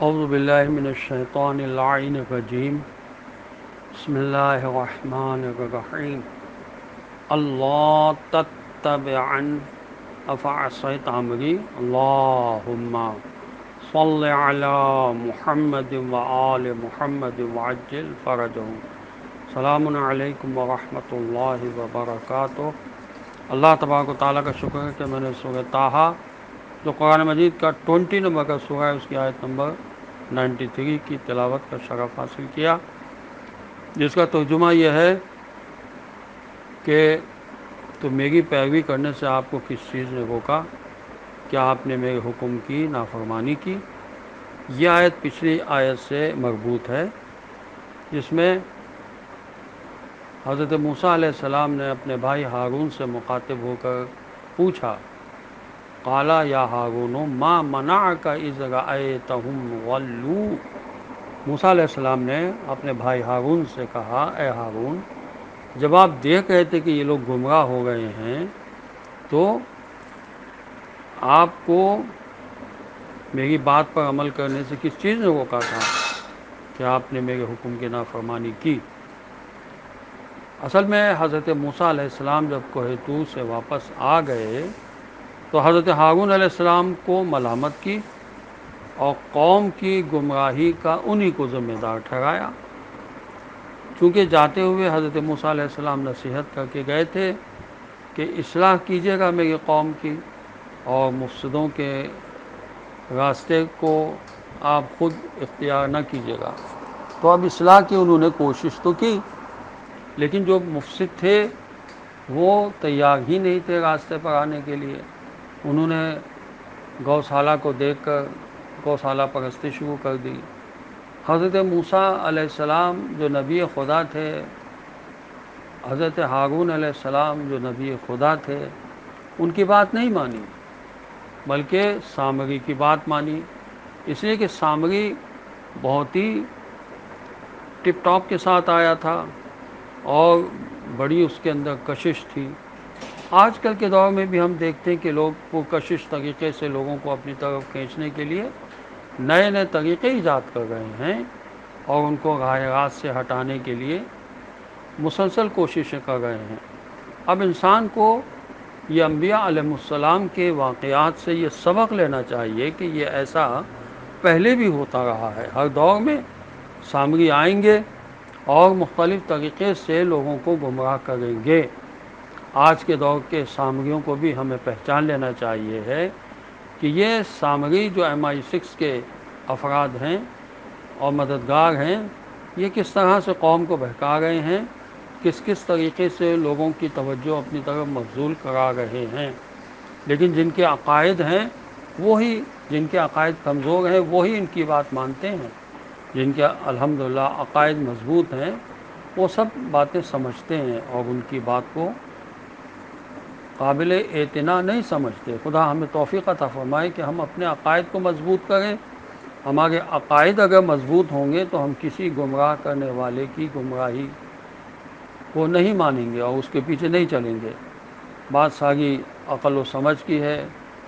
اعوذ باللہ من الشیطان اللعین الرجیم بسم اللہ الرحمن الرحیم اللہ تتبعن افعصیت امری اللہم صل علی محمد وآل محمد وعجل فرجہم۔ سلام علیکم ورحمۃ اللہ وبرکاتہ۔ اللہ تبارک و تعالیٰ کا شکر ہے کہ میں نے سورہ طٰہٰ جو قرآن مجید کا 20 نمبر کا سورہ ہے اس کی آیت نمبر 93 کی تلاوت کا شرف حاصل کیا، جس کا ترجمہ یہ ہے کہ تو میری پیروی کرنے سے آپ کو کس چیز نے روکا؟ کیا آپ نے میرے حکم کی نافرمانی کی؟ یہ آیت پچھلی آیت سے مربوط ہے، جس میں حضرت موسیٰ علیہ السلام نے اپنے بھائی ہارون سے مخاطب ہو کر پوچھا، قالا یا ہارون ما منعک اذ رأیتہم ضلوا۔ موسیٰ علیہ السلام نے اپنے بھائی ہارون سے کہا، اے ہارون، جب آپ دیکھ رہے تھے کہ یہ لوگ گمراہ ہو گئے ہیں تو آپ کو میری بات پر عمل کرنے سے کس چیز نے روکا تھا کہ آپ نے میرے حکم کی نافرمانی کی؟ اصل میں حضرت موسیٰ علیہ السلام جب کوہ طور سے واپس آ گئے تو حضرت ہارون علیہ السلام کو ملامت کی اور قوم کی گمراہی کا انہی کو ذمہ دار ٹھہرایا، چونکہ جاتے ہوئے حضرت موسیٰ علیہ السلام نصیحت کر کے گئے تھے کہ اصلاح کیجیے گا میری قوم کی اور مفسدوں کے راستے کو آپ خود اختیار نہ کیجیے گا۔ تو اب اصلاح کی انہوں نے کوشش تو کی، لیکن جو مفسد تھے وہ تیار ہی نہیں تھے راستے پر آنے کے لیے۔ انہوں نے گوشالہ کو دیکھ کر گوشالہ پرستی شروع کر دی۔ حضرت موسیٰ علیہ السلام جو نبی خدا تھے، حضرت ہارون علیہ السلام جو نبی خدا تھے، ان کی بات نہیں مانی بلکہ سامری کی بات مانی، اس لیے کہ سامری بہت ہی ٹپ ٹاپ کے ساتھ آیا تھا اور بڑی اس کے اندر کشش تھی۔ آج کل کے دور میں بھی ہم دیکھتے ہیں کہ لوگ پرکشش طریقے سے لوگوں کو اپنی طرف کھینچنے کے لیے نئے نئے طریقے ایجاد کر رہے ہیں اور ان کو راہ راست سے ہٹانے کے لیے مسلسل کوششیں کر رہے ہیں۔ اب انسان کو یہ انبیاء علیہ السلام کے واقعات سے یہ سبق لینا چاہیے کہ یہ ایسا پہلے بھی ہوتا رہا ہے۔ ہر دور میں سامری آئیں گے اور مختلف طریقے سے لوگوں کو گمراہ کریں گے۔ آج کے دور کے سامریوں کو بھی ہمیں پہچان لینا چاہیے ہے کہ یہ سامری جو MI6 کے افراد ہیں اور مددگار ہیں، یہ کس طرح سے قوم کو بہکا رہے ہیں، کس طریقے سے لوگوں کی توجہ اپنی طرف مبذول کرا رہے ہیں۔ لیکن جن کے عقائد ہیں وہی، جن کے عقائد کمزور ہیں وہی ان کی بات مانتے ہیں۔ جن کے الحمدللہ عقائد مضبوط ہیں وہ سب باتیں سمجھتے ہیں اور ان کی بات کو قابل اعتنا نہیں سمجھتے۔ خدا ہمیں توفیق عطا فرمائے کہ ہم اپنے عقائد کو مضبوط کریں۔ ہمارے عقائد اگر مضبوط ہوں گے تو ہم کسی گمراہ کرنے والے کی گمراہی کو نہیں مانیں گے اور اس کے پیچھے نہیں چلیں گے۔ بات ساری عقل و سمجھ کی ہے،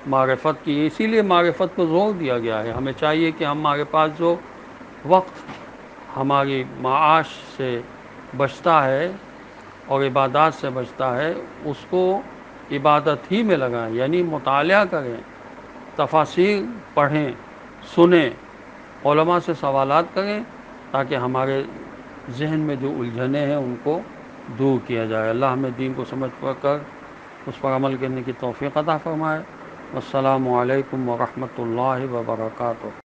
معرفت کی، اسی لیے معرفت کو زور دیا گیا ہے۔ ہمیں چاہیے کہ ہمارے پاس جو وقت ہماری معاش سے بچتا ہے اور عبادات سے بچتا ہے اس کو عبادت ہی میں لگائیں، یعنی مطالعہ کریں، تفاسیر پڑھیں، سنیں، علماء سے سوالات کریں تاکہ ہمارے ذہن میں جو الجھنیں ہیں ان کو دور کیا جائے۔ اللہ ہمیں دین کو سمجھ کر اس پر عمل کرنے کی توفیق عطا فرمائے۔ السلام علیکم ورحمۃ اللہ وبرکاتہ۔